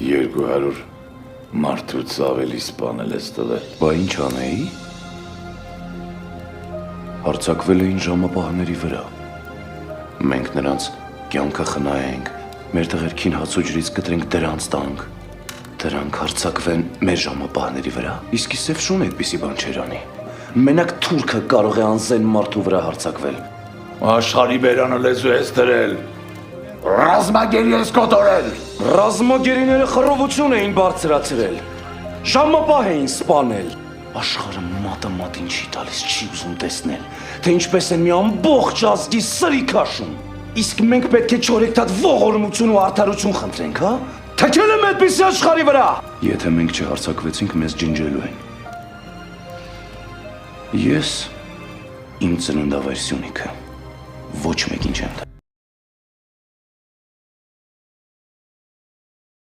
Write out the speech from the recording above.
200 մարդուց ավելի սպանել ես տվել։ Բա ինչ անեի։ Հարձակվել էին ժամապահների վրա։ Մենք նրանց կյանքը խնայենք, մեր տղերքին հացուջրից կտրենք դրանց տանք։ Դրանք հարձակվեն մեր ժամապահների վրա։ Իսկ Սև Շուն այդպիսի բան չեր անի։ Մենակ թուրքը կարող է անզեն մարդու վրա հարձակվել։ Աշխարհի բերանը լեզու ես դրել։ Ռազմագերի ես կոտորել։ Ռազմագերիները խռովություն էին բարձրացրել։ Ժամապահ էին սպանել։ Աշխարհը մատը մատին չի տալիս, չի ուզում տեսնել, թե ինչպես են մի ամբողջ ազգի սրի քաշում։ Իսկ մենք պետք է չորեքթաթ ողորմություն ու արդարություն խնդրենք, հա։ Թքել եմ այդպիսի աշխարհի վրա։ Եթե մենք չհարձակվեցինք, մեզ ջնջելու են։ Ես իմ ծննդավայր Սյունիքը ոչ մեկին չեմ տա։